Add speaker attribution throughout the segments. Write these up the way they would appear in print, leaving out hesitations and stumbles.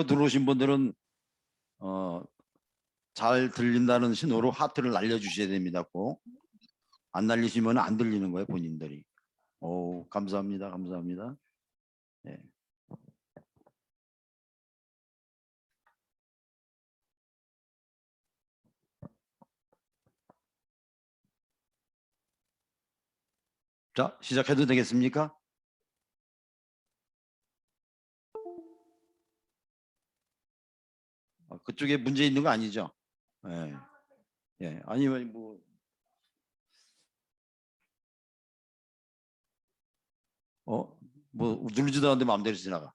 Speaker 1: 들어오신 분들은 잘 들린다는 신호로 하트를 날려주셔야 됩니다. 꼭. 안 날리시면 안 들리는 거예요, 본인들이. 오, 감사합니다. 감사합니다. 네. 자, 시작해도 되겠습니까? 그쪽에 문제 있는 거 아니죠? 예. 예. 아니면 뭐 누르지도 않는데 마음대로 지나가.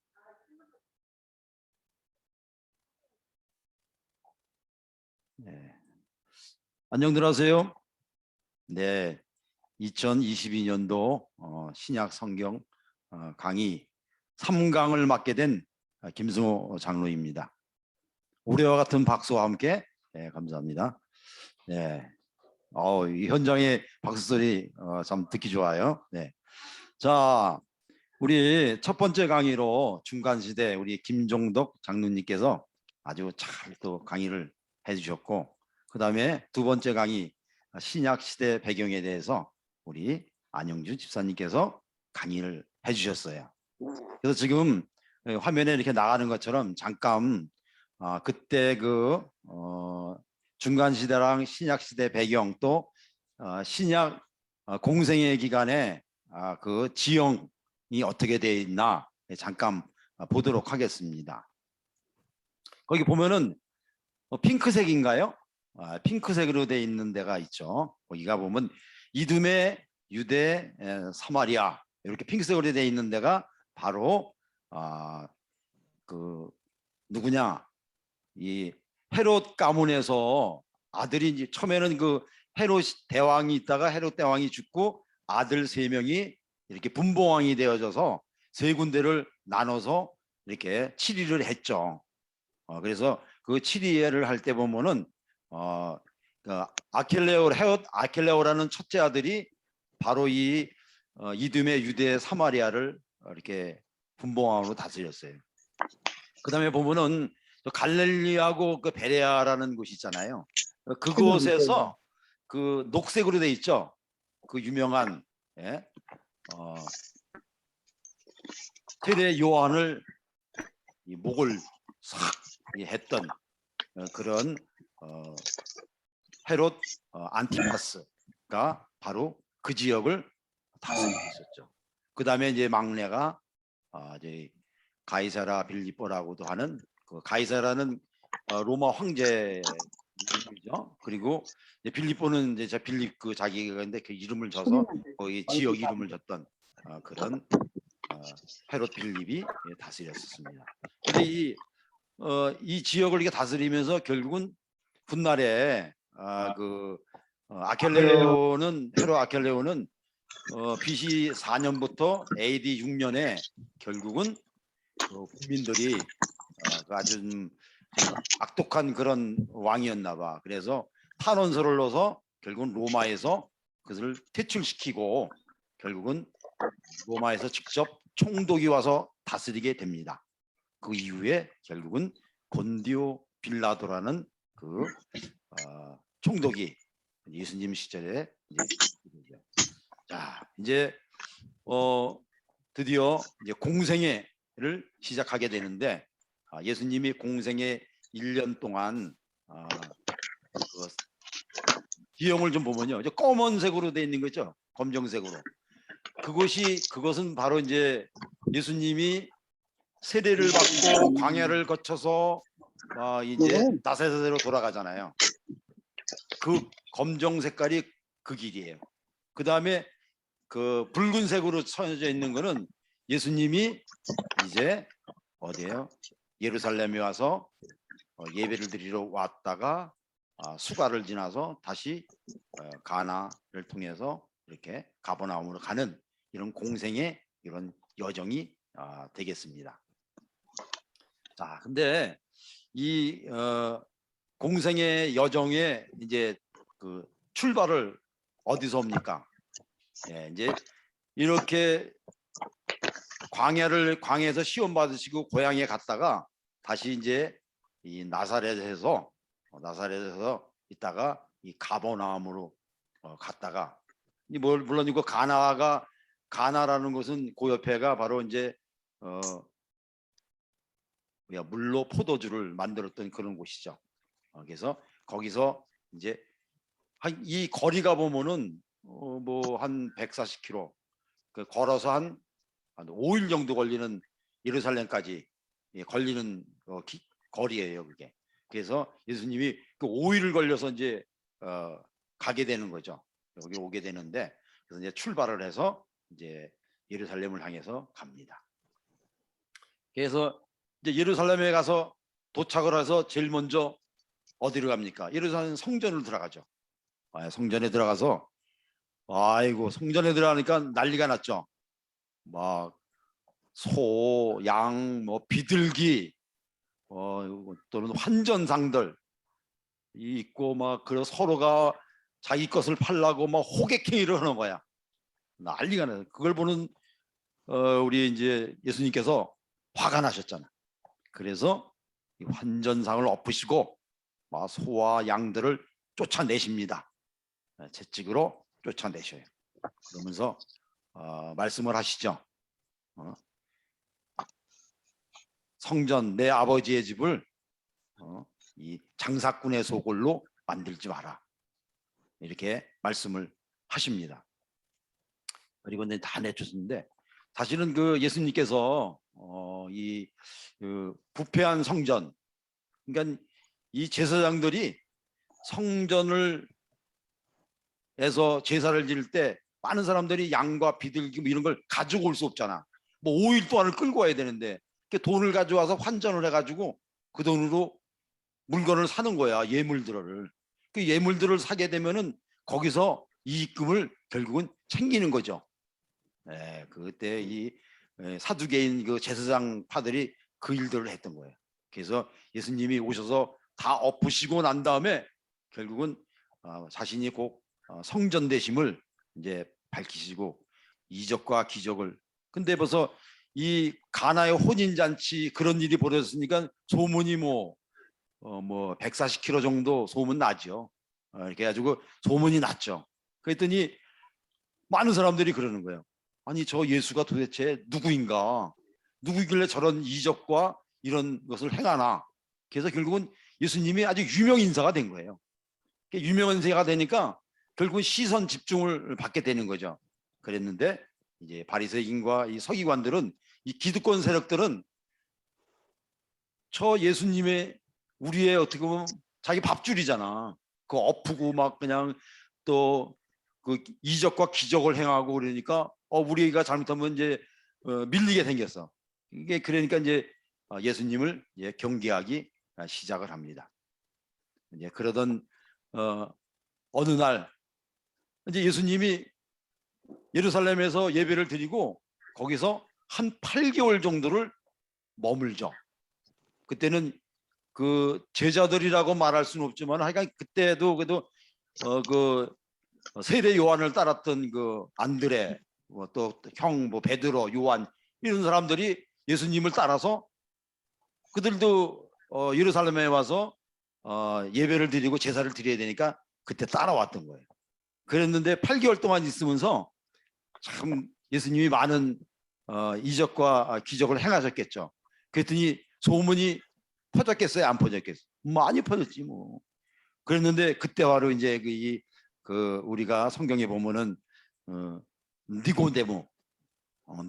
Speaker 1: 네. 안녕들 하세요. 네. 2022년도 신약 성경 강의 3강을 맡게 된 김승호 장로입니다. 올해와 같은 박수와 함께 감사합니다. 네. 이 현장의 박수 소리 참 듣기 좋아요. 네. 자, 우리 첫 번째 강의로 중간시대 우리 김종덕 장로님께서 아주 잘 또 강의를 해주셨고, 그 다음에 두 번째 강의 신약시대 배경에 대해서 우리 안영주 집사님께서 강의를 해주셨어요. 그래서 지금 화면에 이렇게 나가는 것처럼 잠깐 그때 그 중간시대랑 신약시대 배경 또 신약 공생애 기간에 그 지형이 어떻게 되어 있나 잠깐 보도록 하겠습니다. 거기 보면은 핑크색인가요? 핑크색으로 되어 있는 데가 있죠. 거기가 보면 이두메, 유대, 사마리아 이렇게 핑크색으로 되어 있는 데가 바로 그 누구냐, 이 헤롯 가문에서 아들이 이제 처음에는 그 헤롯 대왕이 있다가 헤롯 대왕이 죽고 아들 3명이 이렇게 분봉왕이 되어져서 3군데를 나눠서 이렇게 치리를 했죠. 그래서 그 치리를 할 때 보면은 그 헤롯 아켈레오라는 첫째 아들이 바로 이 이두메, 유대, 사마리아를 이렇게 분봉왕으로 다스렸어요. 그 다음에 보면은 갈릴리하고 그 베레아라는 곳이 있잖아요. 그곳에서 그 녹색으로 돼 있죠. 그 유명한 세례 요한을 이 목을 싹 했던 그런 헤롯 안티파스가 바로 그 지역을 다스리고 있었죠. 그 다음에 이제 막내가 이제 가이사라 빌립보라고도 하는 그 가이사라는 로마 황제이죠. 그리고 빌립보는 이제 빌립 그 자기가 있는데 그 이름을 줘서 거기 지역 이름을 줬던 그런 헤롯 빌립이 다스렸었습니다. 근데 이 지역을 이렇게 다스리면서 결국은 훗날에 그 아켈레오는 헤롯 아켈레오는 BC 4년부터 AD 6년에 결국은 국민들이 아주 악독한 그런 왕이었나 봐. 그래서 탄원서를 넣어서 결국은 로마에서 그것을 퇴출시키고 결국은 로마에서 직접 총독이 와서 다스리게 됩니다. 그 이후에 결국은 본디오 빌라도라는 그 총독이 예수님 시절에 자 이제 드디어 이제 공생애를 시작하게 되는데 예수님이 공생애 1년 동안 그 지형을 좀 보면요, 이제 검은색으로 되어 있는 거죠. 검정색으로. 그것은 바로 이제 예수님이 세례를 받고 광야를 거쳐서 이제 나사렛으로 돌아가잖아요. 그 검정 색깔이 그 길이에요. 그 다음에 그 붉은색으로 쳐져 있는 거는 예수님이 이제 어디에요? 예루살렘에 와서 예배를 드리러 왔다가 수가를 지나서 다시 가나를 통해서 이렇게 가버나움으로 가는 이런 공생의 이런 여정이 되겠습니다. 자, 근데 이 공생의 여정의 이제 그 출발을 어디서 옵니까? 이제 이렇게 광야에서 시험 받으시고 고향에 갔다가 다시 이제 이 나사렛에서 있다가 이 가버나움으로 갔다가 물론 이거 가나라는 것은 그 옆에가 바로 이제 물로 포도주를 만들었던 그런 곳이죠. 그래서 거기서 이제 이 거리가 보면은 뭐 한 140km 걸어서 한 5일 정도 걸리는 예루살렘까지 걸리는 거리예요, 그게. 그래서 예수님이 그 5일을 걸려서 이제 가게 되는 거죠. 여기 오게 되는데, 그래서 이제 출발을 해서 이제 예루살렘을 향해서 갑니다. 그래서 이제 예루살렘에 가서 도착을 해서 제일 먼저 어디로 갑니까? 예루살렘 성전을 들어가죠. 성전에 들어가서 아이고 성전에 들어가니까 난리가 났죠. 막 소, 양, 뭐 비둘기, 또는 환전상들 있고 막 그 서로가 자기 것을 팔라고 막 호객행위를 하는 거야. 난리가 나요. 그걸 보는 우리 이제 예수님께서 화가 나셨잖아. 그래서 이 환전상을 엎으시고 막 소와 양들을 쫓아내십니다. 채찍으로 쫓아내셔요. 그러면서 말씀을 하시죠. 성전 내 아버지의 집을 이 장사꾼의 소굴로 만들지 마라. 이렇게 말씀을 하십니다. 그리고 이제 다 내쫓는데 사실은 그 예수님께서 그 부패한 성전, 그러니까 이 제사장들이 성전을 해서 제사를 지을 때 많은 사람들이 양과 비둘기 뭐 이런 걸 가지고 올 수 없잖아. 뭐 5일 동안을 끌고 와야 되는데 돈을 가져와서 환전을 해가지고 그 돈으로 물건을 사는 거야. 예물들을. 그 예물들을 사게 되면은 거기서 이익금을 결국은 챙기는 거죠. 그때 이 사두개인 그 제사장 파들이 그 일들을 했던 거예요. 그래서 예수님이 오셔서 다 엎으시고 난 다음에 결국은 자신이 꼭 성전 되심을 이제 밝히시고 이적과 기적을. 근데 벌써 이 가나의 혼인잔치 그런 일이 벌어졌으니까 소문이 뭐 140km 정도 소문 나죠. 이렇게 해가지고 소문이 났죠. 그랬더니 많은 사람들이 그러는 거예요. 아니 저 예수가 도대체 누구인가? 누구길래 저런 이적과 이런 것을 행하나? 그래서 결국은 예수님이 아주 유명 인사가 된 거예요. 유명 인사가 되니까 결국은 시선 집중을 받게 되는 거죠. 그랬는데 이제 바리새인과 이 서기관들은 이 기득권 세력들은 저 예수님의 우리의 어떻게 보면 자기 밥줄이잖아. 그 엎고 막 그냥 또 그 이적과 기적을 행하고 그러니까 우리가 잘못하면 이제 밀리게 생겼어. 이게 그러니까 이제 예수님을 이제 경계하기 시작을 합니다. 이제 그러던 어느 날 이제 예수님이 예루살렘에서 예배를 드리고 거기서 한 8개월 정도를 머물죠. 그때는 그 제자들이라고 말할 수는 없지만 하여간 그때도 그래도 그 세례 요한을 따랐던 그 안드레 또 형 뭐 베드로 요한 이런 사람들이 예수님을 따라서 그들도 예루살렘에 와서 예배를 드리고 제사를 드려야 되니까 그때 따라왔던 거예요. 그랬는데 8개월 동안 있으면서 참 예수님이 많은 이적과 기적을 행하셨겠죠. 그랬더니 소문이 퍼졌겠어요? 안 퍼졌겠어요? 많이 퍼졌지 뭐. 그랬는데 그때 바로 이제 그 우리가 성경에 보면은 니고데모,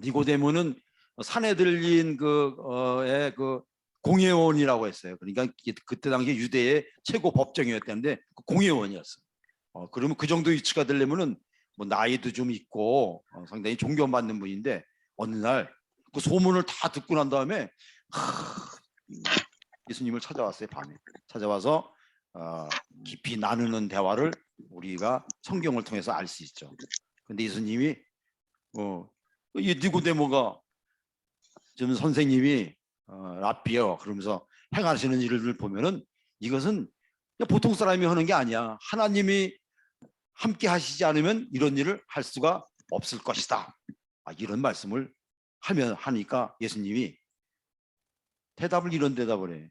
Speaker 1: 니고데모는 산에 들린 그의 그 공회원이라고 했어요. 그러니까 그때 당시 유대의 최고 법정이었다는데 그 공회원이었어. 그러면 그 정도 위치가 되려면은 뭐 나이도 좀 있고 상당히 존경받는 분인데 어느 날 그 소문을 다 듣고 난 다음에 예수님을 찾아왔어요. 밤에 찾아와서 깊이 나누는 대화를 우리가 성경을 통해서 알 수 있죠. 근데 예수님이 이 니고데모가 지금 선생님이 라비어 그러면서 행하시는 일을 보면은 이것은 보통 사람이 하는 게 아니야. 하나님이 함께 하시지 않으면 이런 일을 할 수가 없을 것이다. 이런 말씀을 하니까 예수님이 대답을 이런 대답을 해.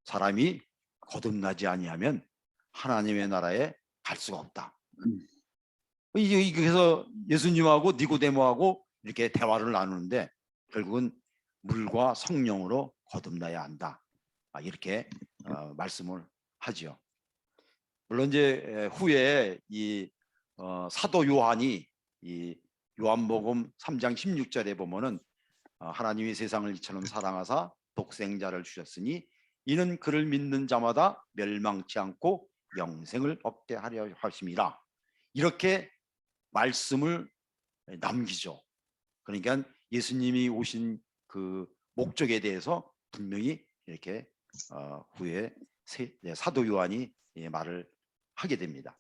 Speaker 1: 사람이 거듭나지 아니하면 하나님의 나라에 갈 수가 없다. 그래서 예수님하고 니고데모하고 이렇게 대화를 나누는데 결국은 물과 성령으로 거듭나야 한다. 이렇게 말씀을 하지요. 물론 이제 후에 이 사도 요한이 이 요한복음 3장 16절에 보면은 하나님이 세상을 이처럼 사랑하사 독생자를 주셨으니 이는 그를 믿는 자마다 멸망치 않고 영생을 얻게 하려 하심이라, 이렇게 말씀을 남기죠. 그러니까 예수님이 오신 그 목적에 대해서 분명히 이렇게 후에 사도 요한이 말을 하게 됩니다.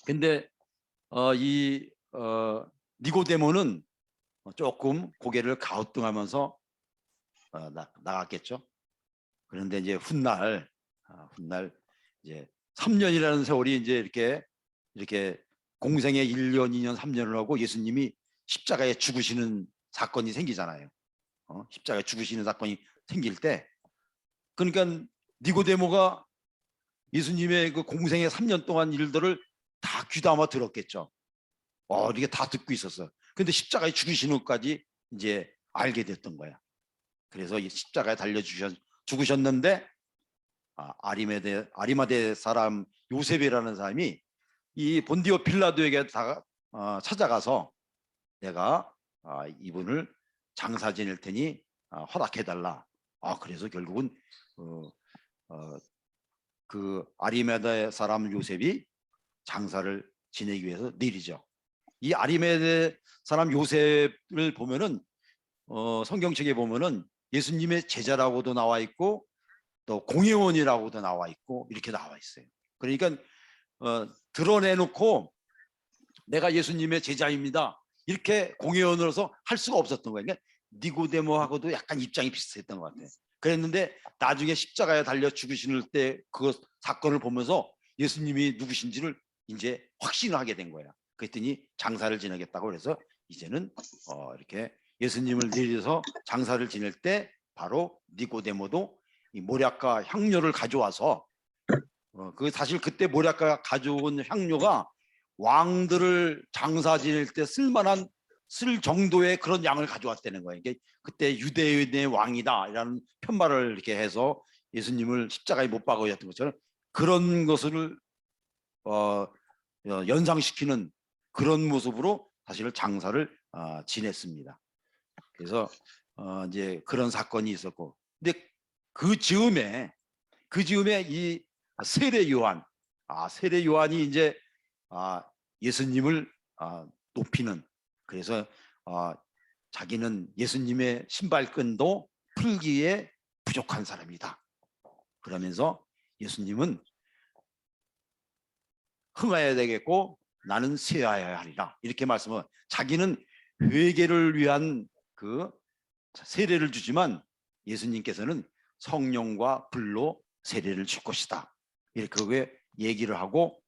Speaker 1: 근데 이 니고데모는 조금 고개를 갸우뚱하면서 나갔겠죠. 그런데 이제 훗날 이제 3년이라는 세월이 이제 이렇게 공생의 1년, 2년, 3년을 하고 예수님이 십자가에 죽으시는 사건이 생기잖아요. 십자가에 죽으시는 사건이 생길 때, 그러니까 니고데모가 예수님의 그 공생의 3년 동안 일들을 다 귀담아 들었겠죠. 이게 다 듣고 있었어. 근데 십자가에 죽으시는 것까지 이제 알게 됐던 거야. 그래서 이 십자가에 달려 죽으셨는데 아리마대 사람 요셉이라는 사람이 이 본디오 빌라도에게 찾아가서 내가 이분을 장사 지낼 테니 허락해달라. 그래서 결국은 그 아리마대 사람 요셉이 장사를 지내기 위해서 내리죠. 이 아리마대 사람 요셉을 보면은 성경책에 보면은 예수님의 제자라고도 나와 있고 또 공회원이라고도 나와 있고 이렇게 나와 있어요. 그러니까 드러내놓고 내가 예수님의 제자입니다 이렇게 공회원으로서 할 수가 없었던 거예요. 그러니까 니고데모하고도 약간 입장이 비슷했던 것 같아요. 그랬는데 나중에 십자가에 달려 죽으실 때 그 사건을 보면서 예수님이 누구신지를 이제 확신을 하게 된 거야. 그랬더니 장사를 지내겠다고 그래서 이제는 이렇게 예수님을 내려서 장사를 지낼 때 바로 니고데모도 이 모략과 향료를 가져와서 그 사실 그때 모략과 가져온 향료가 왕들을 장사 지낼 때 쓸만한 쓸 정도의 그런 양을 가져왔다는 거예요. 이게 그때 유대인의 왕이다라는 편말을 이렇게 해서 예수님을 십자가에 못 박으셨던 것처럼 그런 것을 연상시키는 그런 모습으로 사실 장사를 지냈습니다. 그래서 이제 그런 사건이 있었고, 근데 그 즈음에 이 세례 요한이 이제 예수님을 높이는, 그래서 자기는 예수님의 신발끈도 풀기에 부족한 사람이다. 그러면서 예수님은 흥하여야 되겠고 나는 쇠하여야 하리라 이렇게 말씀을, 자기는 회개를 위한 그 세례를 주지만 예수님께서는 성령과 불로 세례를 줄 것이다 이렇게 얘기를 하고,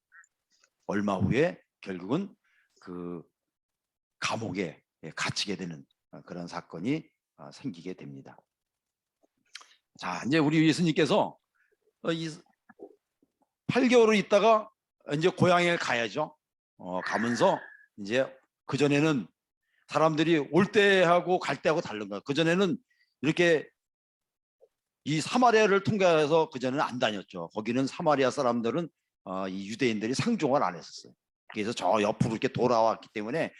Speaker 1: 얼마 후에 결국은 그 감옥에 갇히게 되는 그런 사건이 생기게 됩니다. 자, 이제 우리 예수님께서 8개월을 있다가 이제 고향에 가야죠. 가면서 이제 그 전에는 사람들이 올 때하고 갈 때하고 다른 거야. 그 전에는 이렇게 이 사마리아를 통과해서 그 전에는 안 다녔죠. 거기는 사마리아 사람들은 이 유대인들이 상종을 안 했었어요. 그래서 저 옆으로 이렇게 돌아왔기 때문에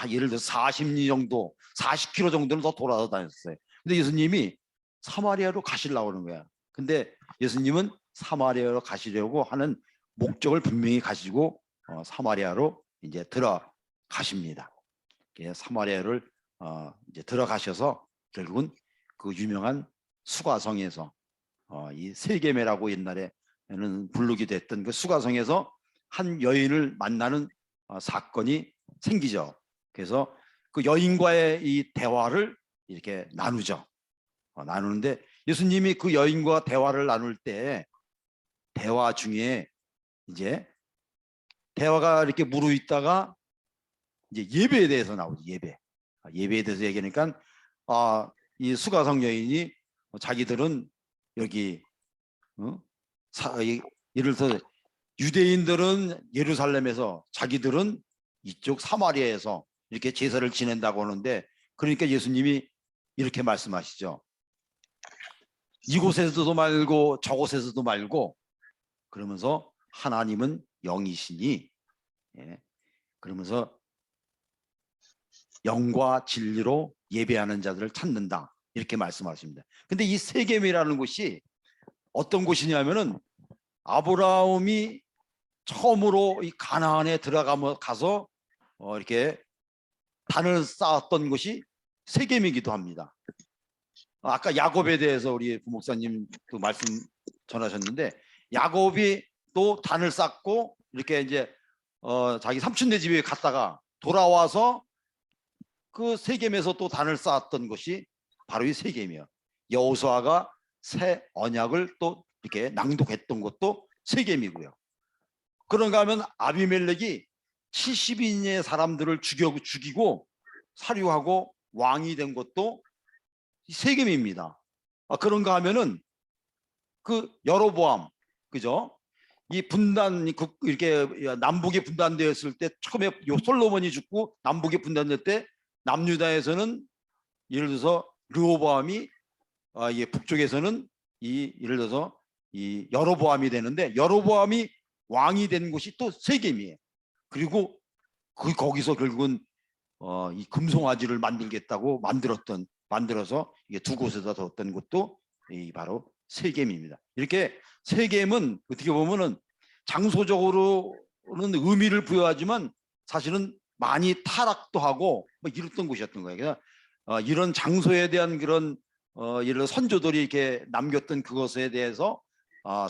Speaker 1: 예를 들어 40리 정도, 40km 정도는 더 돌아서 다녔어요. 근데 예수님이 사마리아로 가시려고 하는 거야. 근데 예수님은 사마리아로 가시려고 하는 목적을 분명히 가지고 사마리아로 이제 들어가십니다. 사마리아를 이제 들어가셔서 결국은 그 유명한 수가성에서 이 세게매라고 옛날에는 부르기도 했던 그 수가성에서 한 여인을 만나는 사건이 생기죠. 그래서 그 여인과의 이 대화를 이렇게 나누죠. 나누는데 예수님이 그 여인과 대화를 나눌 때 대화 중에 이제 대화가 이렇게 무르익다가 이제 예배에 대해서 나오죠. 예배에 대해서 얘기하니까 이 수가성 여인이 자기들은 여기 예를 들어 유대인들은 예루살렘에서, 자기들은 이쪽 사마리아에서 이렇게 제사를 지낸다고 하는데, 그러니까 예수님이 이렇게 말씀하시죠. 이곳에서도 말고 저곳에서도 말고, 그러면서 하나님은 영이시니, 그러면서 영과 진리로 예배하는 자들을 찾는다, 이렇게 말씀하십니다. 근데 이 세겜이라는 곳이 어떤 곳이냐면은, 아브라함이 처음으로 이 가나안에 가서 이렇게 단을 쌓았던 곳이 세겜이기도 합니다. 아까 야곱에 대해서 우리 부목사님 그 말씀 전하셨는데, 야곱이 또 단을 쌓고 이렇게 이제 자기 삼촌네 집에 갔다가 돌아와서 그 세겜에서 또 단을 쌓았던 것이 바로 이 세겜이에요. 여호수아가 새 언약을 또 이렇게 낭독했던 것도 세겜이고요. 그런가 하면 아비멜렉이 70인의 사람들을 죽이고 살유하고 왕이 된 것도 세겜입니다. 그런가 하면은 그 여로보암, 그죠? 이 분단, 이렇게 남북이 분단되었을 때, 처음에 솔로몬이 죽고 남북이 분단될 때 남유다에서는 예를 들어서 르호보암이, 북쪽에서는 예를 들어서 이 여로보암이 되는데, 여로보암이 왕이 된 곳이 또 세겜이에요. 그리고 거기서 결국은 이 금송아지를 만들겠다고 만들어서 이게 두 곳에다 뒀던 곳도 바로 세겜입니다. 이렇게 세겜은 어떻게 보면은 장소적으로는 의미를 부여하지만 사실은 많이 타락도 하고 뭐 이랬던 곳이었던 거예요. 그래서 이런 장소에 대한 그런 예를 들어 선조들이 이렇게 남겼던 그것에 대해서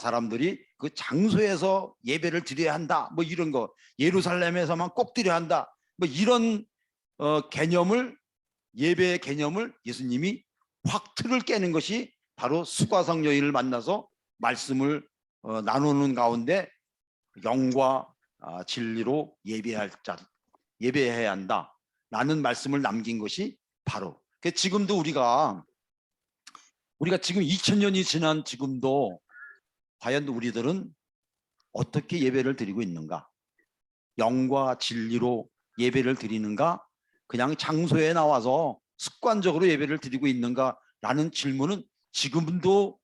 Speaker 1: 사람들이 그 장소에서 예배를 드려야 한다, 뭐 이런 거, 예루살렘에서만 꼭 드려야 한다, 뭐 이런 개념을, 예배의 개념을 예수님이 확 틀을 깨는 것이 바로 수가성 여인을 만나서 말씀을 나누는 가운데 영과 진리로 예배해야 한다 라는 말씀을 남긴 것이 바로, 지금도 우리가 지금 2000년이 지난 지금도 과연 우리들은 어떻게 예배를 드리고 있는가? 영과 진리로 예배를 드리는가? 그냥 장소에 나와서 습관적으로 예배를 드리고 있는가라는 질문은 지금도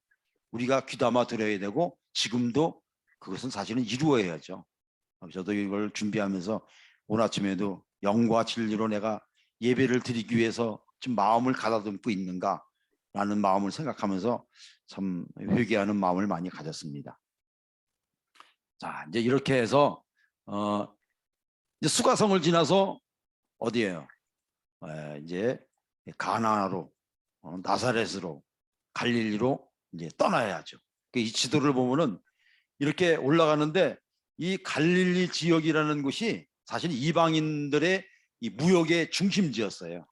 Speaker 1: 우리가 귀담아 들어야 되고, 지금도 그것은 사실은 이루어야죠. 저도 이걸 준비하면서 오늘 아침에도 영과 진리로 내가 예배를 드리기 위해서 지금 마음을 가다듬고 있는가라는 마음을 생각하면서 참 회개하는 마음을 많이 가졌습니다. 자, 이제 이렇게 해서 이제 수가성을 지나서 어디예요? 이제 가나안으로, 나사렛으로, 갈릴리로 이제 떠나야죠. 이 지도를 보면은 이렇게 올라가는데, 이 갈릴리 지역이라는 곳이 사실 이방인들의 이 무역의 중심지였어요.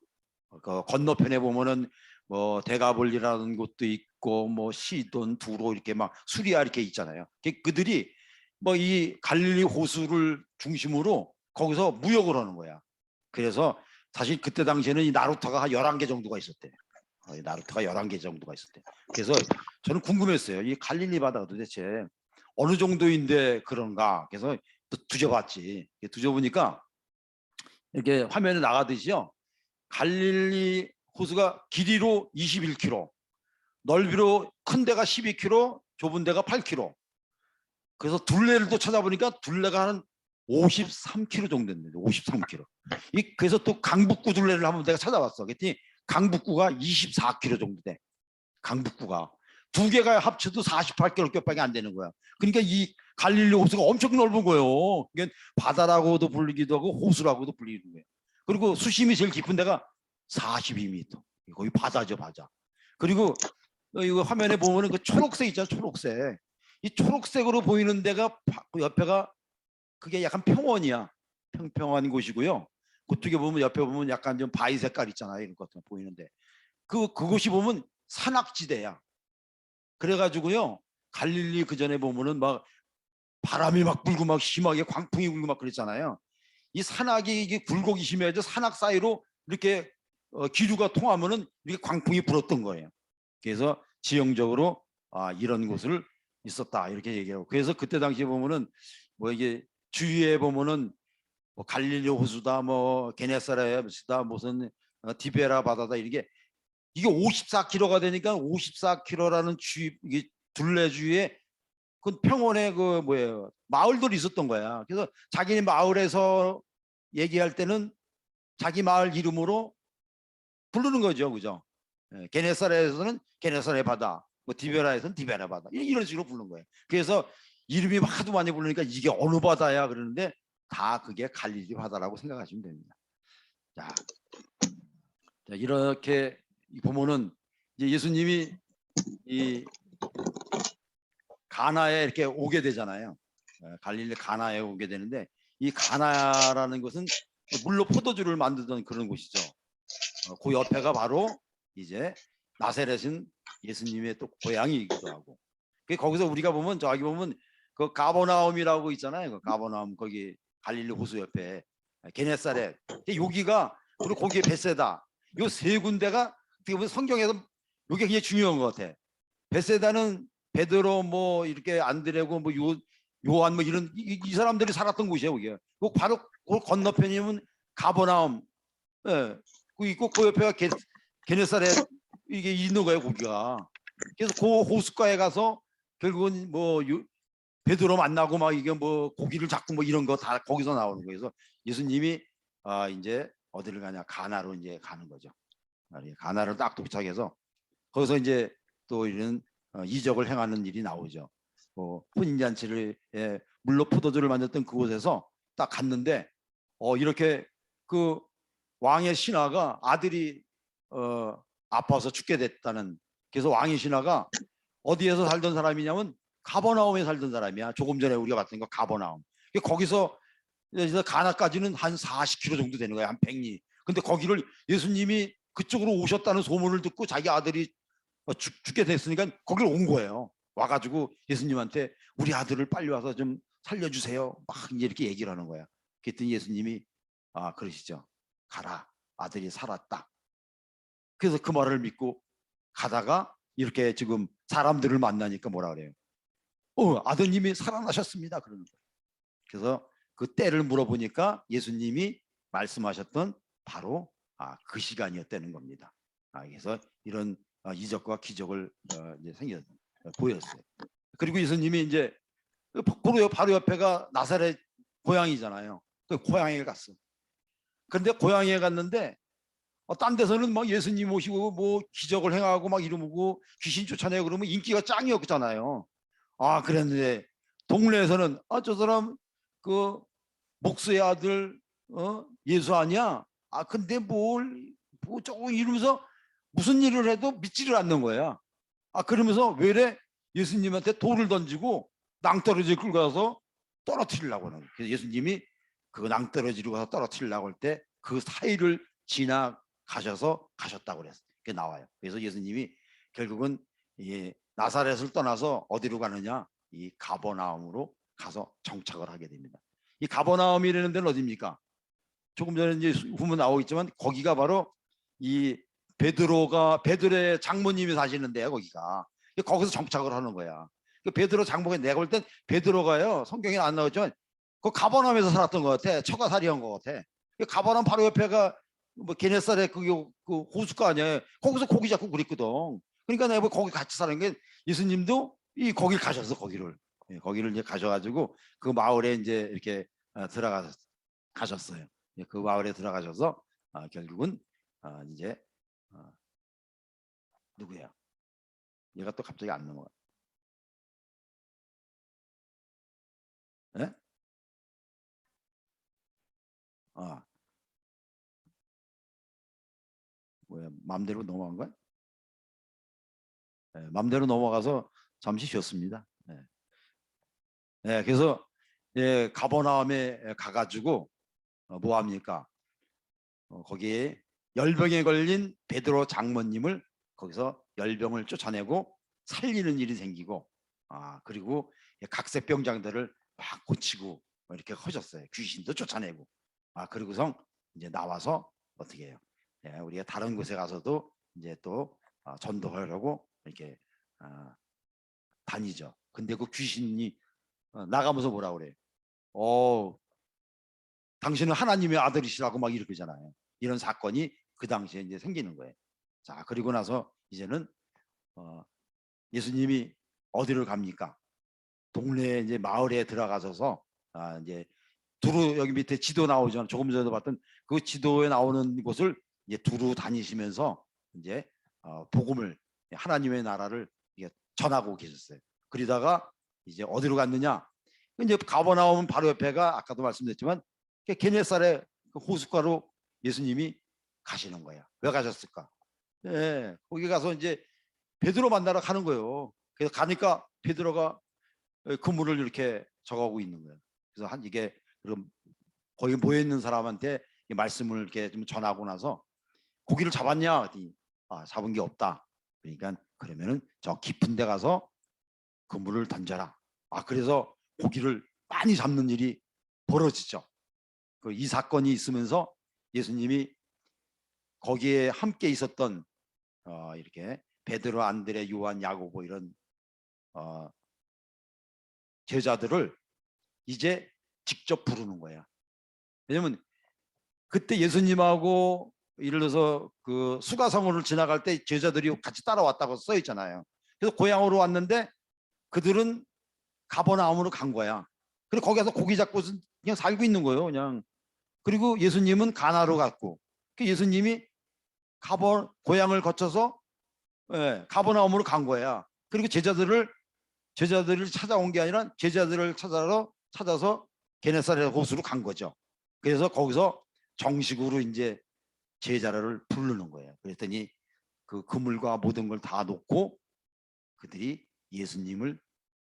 Speaker 1: 그 건너편에 보면은 뭐 데가볼리라는 곳도 있고, 뭐 시돈, 두로 이렇게 막 수리아 이렇게 있잖아요. 그들이 뭐 이 갈릴리 호수를 중심으로 거기서 무역을 하는 거야. 그래서 사실 그때 당시에는 이 나루터가 한 11개 정도가 있었대. 나루터가 11개 정도가 있었대. 그래서 저는 궁금했어요. 이 갈릴리 바다가 도대체 어느 정도인데 그런가. 그래서 또 뒤져봤지. 뒤져보니까 이렇게 화면에 나가듯이요, 갈릴리 호수가 길이로 21km, 넓이로 큰 데가 12km, 좁은 데가 8km. 그래서 둘레를 또 찾아보니까 둘레가 한 53km 정도 됐는데, 53km. 그래서 또 강북구 둘레를 한번 내가 찾아봤어. 그랬더니 강북구가 24km 정도 돼. 강북구가 두 개가 합쳐도 48km밖에 안 되는 거야. 그러니까 이 갈릴리 호수가 엄청 넓은 거예요. 그러니까 바다라고도 불리기도 하고 호수라고도 불리는 거예요. 그리고 수심이 제일 깊은 데가 42m. 거의 바다죠, 바다. 그리고 이거 화면에 보면은 그 초록색 있잖아, 초록색. 이 초록색으로 보이는 데가 그 옆에가 그게 약간 평원이야. 평평한 곳이고요. 그쪽에 보면, 옆에 보면 약간 좀 바위 색깔 있잖아요. 이런 것 보이는데 그곳이 보면 산악지대야. 그래가지고요, 갈릴리 그 전에 보면은 막 바람이 막 불고 막 심하게 광풍이 불고 막 그랬잖아요. 이 산악이 이게 굴곡이 심해져 산악 사이로 이렇게 기류가 통하면은 이렇게 광풍이 불었던 거예요. 그래서 지형적으로 이런 곳을 있었다 이렇게 얘기하고, 그래서 그때 당시에 보면은 뭐 이게 주위에 보면은 뭐 갈릴리 호수다, 뭐 게네사렛이다, 무슨 디베라 바다다, 이게 54km가 되니까 54km라는 이게 둘레 주위에 그 평원에 그 뭐예요 마을들이 있었던 거야. 그래서 자기네 마을에서 얘기할 때는 자기 마을 이름으로 부르는 거죠, 그죠? 게네사렛에서는 게네사렛 바다, 뭐 디베라에서는 디베라 바다, 이런 식으로 부르는 거예요. 그래서 이름이 하도 많이 부르니까 이게 어느 바다야 그러는데 다 그게 갈릴리 바다라고 생각하시면 됩니다. 자, 이렇게 보면은 이제 예수님이 이 가나에 이렇게 오게 되잖아요. 갈릴리 가나에 오게 되는데, 이 가나라는 것은 물로 포도주를 만들던 그런 곳이죠. 그 옆에가 바로 이제 나사렛인 예수님의 또 고향이기도 하고, 거기서 우리가 보면 저기 보면 그 가버나움이라고 있잖아요. 그 가버나움 거기 갈릴리 호수 옆에 게네사렛, 여기가 그리고 거기에 베세다, 요 세 군데가 어떻게 보면 성경에서 이게 굉장히 중요한 것 같아. 베세다는 베드로 뭐 이렇게 안드레고 뭐 요한 뭐 이런 이 사람들이 살았던 곳이에요. 그게 바로 그 건너편이면 가버나움, 예, 그 있고 그 옆에가 게네사렛 이게 있는 거예요, 거기가. 그래서 그 호숫가에 가서 결국은 뭐 베드로 만나고 막 이게 뭐 고기를 잡고 뭐 이런 거 다 거기서 나오는 거예요. 그래서 예수님이 이제 어디를 가냐, 가나로 이제 가는 거죠. 가나를 딱 도착해서 거기서 이제 또 이런 이적을 행하는 일이 나오죠. 혼인잔치를 물로 포도주를 만졌던 그곳에서 딱 갔는데 이렇게 그 왕의 신하가 아들이 아파서 죽게 됐다는, 그래서 왕의 신하가 어디에서 살던 사람이냐면 가버나움에 살던 사람이야. 조금 전에 우리가 봤던 거 가버나움. 거기서 가나까지는 한 40km 정도 되는 거야, 한 100리. 근데 거기를 예수님이 그쪽으로 오셨다는 소문을 듣고 자기 아들이 죽게 됐으니까 거기를 온 거예요. 와가지고 예수님한테 우리 아들을 빨리 와서 좀 살려주세요, 막 이제 이렇게 얘기를 하는 거야. 그랬더니 예수님이 그러시죠. 가라, 아들이 살았다. 그래서 그 말을 믿고 가다가 이렇게 지금 사람들을 만나니까 뭐라 그래요? 아드님이 살아나셨습니다, 그러는 거예요. 그래서 그 때를 물어보니까 예수님이 말씀하셨던 바로 그 시간이었다는 겁니다. 그래서 이런 이적과 기적을 이제 보였어요. 그리고 예수님이 이제 바로 옆에가 나사렛 고향이잖아요. 그 고향에 갔어. 그런데 고향에 갔는데 딴 데서는 막 예수님 오시고 뭐 기적을 행하고 막 이러고 귀신 쫓아내고 그러면 인기가 짱이었잖아요. 그랬는데 동네에서는 저 사람 그 목수의 아들 예수 아니야? 근데 뭐 조금 이러면서 무슨 일을 해도 믿지를 않는 거야. 그러면서 왜래? 예수님한테 돌을 던지고 낭떠러지를 끌고 가서 떨어뜨리려고 하는 거예요. 그래서 예수님이 그 낭떠러지를 가서 떨어뜨리려고 할 때 그 사이를 가셨다고 그랬어요. 그게 나와요. 그래서 예수님이 결국은 나사렛을 떠나서 어디로 가느냐? 이 가버나움으로 가서 정착을 하게 됩니다. 이 가버나움이라는 데는 어디입니까? 조금 전에 이제 후문 나오겠지만 거기가 바로 이 베드로의 장모님이 사시는 데야, 거기가. 거기서 정착을 하는 거야. 그 베드로 장모가, 내가 볼 땐 베드로가요, 성경에 안 나오지만 그 가버나움에서 살았던 것 같아. 처가살이한 것 같아. 가버나움 바로 옆에가 뭐 게네사렛 그 호숫가 아니야. 거기서 고기 잡고 그랬거든. 그러니까 내가 거기 같이 사는 게, 예수님도 거길 가셔서 거기를 이제 가셔가지고 그 마을에 이제 이렇게 가셨어요. 그 마을에 들어가셔서 결국은 이제 누구야? 얘가 또 갑자기 안 넘어가. 예? 뭐야? 맘대로 넘어간 거야? 맘대로 넘어가서 잠시 쉬었습니다. 그래서 가버나움에 가가지고 뭐 합니까? 거기에 열병에 걸린 베드로 장모님을 거기서 열병을 쫓아내고 살리는 일이 생기고, 그리고 각색병장들을 막 고치고 이렇게 하셨어요. 귀신도 쫓아내고. 그리고선 이제 나와서 어떻게 해요? 우리가 다른 곳에 가서도 이제 또 전도하려고 이렇게 다니죠. 근데 그 귀신이 나가면서 뭐라 그래? 어, 당신은 하나님의 아들이시라고 막 이러잖아요. 이런 사건이 그 당시에 이제 생기는 거예요. 자, 그리고 나서 이제는 예수님이 어디를 갑니까? 동네 이제 마을에 들어가셔서 이제 두루 여기 밑에 지도 나오잖아요. 조금 전에 봤던 그 지도에 나오는 곳을 이제 두루 다니시면서 이제 복음을 하나님의 나라를 전하고 계셨어요. 그러다가 이제 어디로 갔느냐? 이제 가버나움 바로 옆에가 아까도 말씀드렸지만 게네사렛 호숫가로 예수님이 가시는 거야. 왜 가셨을까? 예, 거기 가서 이제 베드로 만나러 가는 거예요. 그래서 가니까 베드로가 그물을 이렇게 저가고 있는 거예요. 그래서 이게 그럼 거기 모여 있는 사람한테 이 말씀을 이렇게 좀 전하고 나서 고기를 잡았냐? 그랬더니 잡은 게 없다. 그러니까 그러면은 저 깊은 데 가서 그물을 던져라. 그래서 고기를 많이 잡는 일이 벌어지죠. 이 사건이 있으면서 예수님이 거기에 함께 있었던 이렇게 베드로, 안드레, 요한, 야고보 이런 제자들을 이제 직접 부르는 거야. 왜냐면 그때 예수님하고 예를 들어서 그 수가성으로 지나갈 때 제자들이 같이 따라왔다고 써 있잖아요. 그래서 고향으로 왔는데 그들은 가버나움으로 간 거야. 그리고 거기 가서 고기 잡고 그냥 살고 있는 거예요. 그냥. 그리고 예수님은 가나로 갔고 예수님이 고향을 거쳐서 가버나움으로 간 거야. 그리고 제자들을 찾아온 게 아니라 제자들을 찾아서 게네사렛 호수로 간 거죠. 그래서 거기서 정식으로 이제 제자를 부르는 거예요. 그랬더니 그 그물과 모든 걸 다 놓고 그들이 예수님을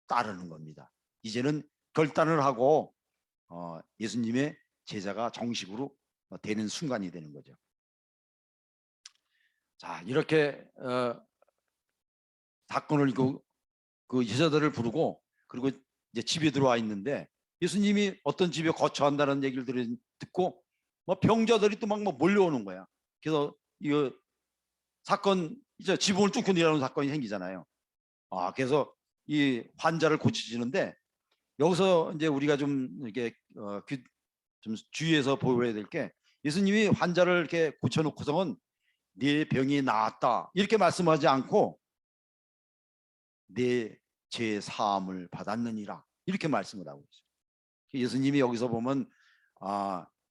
Speaker 1: 따르는 겁니다. 이제는 결단을 하고 예수님의 제자가 정식으로 되는 순간이 되는 거죠. 자, 이렇게 사건을 그 제자들을 부르고 그리고 이제 집에 들어와 있는데 예수님이 어떤 집에 거처한다는 얘기를 듣고 뭐 병자들이 또 막 몰려오는 거야. 그래서 이 사건 이제 지붕을 뚫고 내려오는 사건이 생기잖아요. 그래서 이 환자를 고치시는데 여기서 이제 우리가 좀 이렇게 좀 주의해서 보여야 될 게 예수님이 환자를 이렇게 고쳐놓고서는 네 병이 나았다 이렇게 말씀하지 않고 내 죄 사함을 받았느니라 이렇게 말씀을 하고 있어요. 예수님이 여기서 보면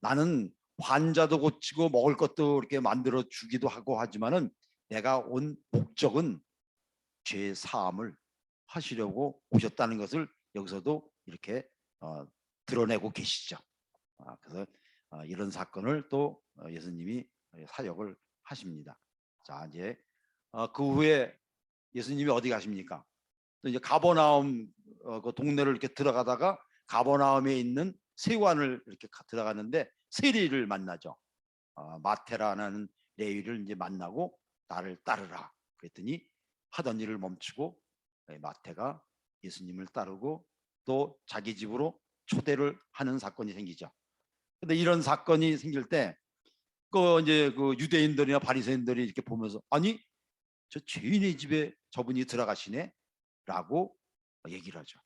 Speaker 1: 나는 환자도 고치고 먹을 것도 이렇게 만들어 주기도 하고 하지만은 내가 온 목적은 죄 사함을 하시려고 오셨다는 것을 여기서도 이렇게 드러내고 계시죠. 그래서 이런 사건을 또 예수님이 사역을 하십니다. 자, 이제 그 후에 예수님이 어디 가십니까? 또 이제 가버나움 그 동네를 이렇게 들어가다가 가버나움에 있는 세관을 이렇게 들어가는데 세리를 만나죠. 마테라는 레위를 이제 만나고 나를 따르라 그랬더니 하던 일을 멈추고 마테가 예수님을 따르고 또 자기 집으로 초대를 하는 사건이 생기죠. 근데 이런 사건이 생길 때 그 이제 그 유대인들이나 바리새인들이 이렇게 보면서 아니 저 죄인의 집에 저분이 들어가시네라고 얘기를 하죠.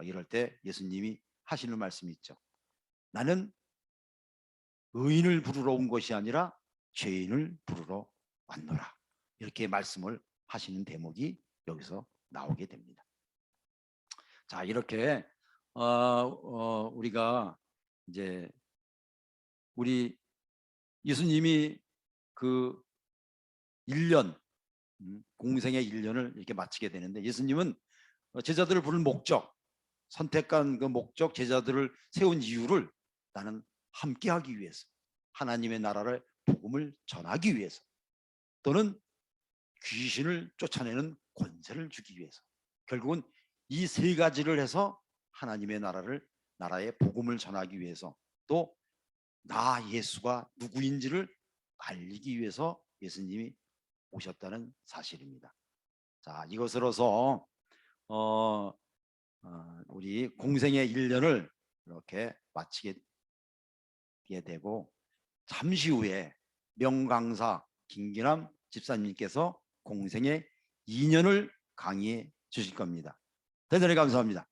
Speaker 1: 이럴 때 예수님이 하시는 말씀이 있죠. 나는 의인을 부르러 온 것이 아니라 죄인을 부르러 왔노라. 이렇게 말씀을 하시는 대목이 여기서 나오게 됩니다. 자, 이렇게 우리가 이제 우리 예수님이 그 1년 공생의 1년을 이렇게 마치게 되는데 예수님은 제자들을 부른 목적, 선택한 그 목적, 제자들을 세운 이유를 나는 함께하기 위해서, 하나님의 나라를 복음을 전하기 위해서, 또는 귀신을 쫓아내는 권세를 주기 위해서, 결국은 이 세 가지를 해서 하나님의 나라의 복음을 전하기 위해서, 또 나 예수가 누구인지를 알리기 위해서 예수님이 오셨다는 사실입니다. 자, 이것으로서 우리 공생의 1년을 이렇게 마치게 되고 잠시 후에 명강사 김기남 집사님께서 공생의 2년을 강의해 주실 겁니다. 대단히 감사합니다.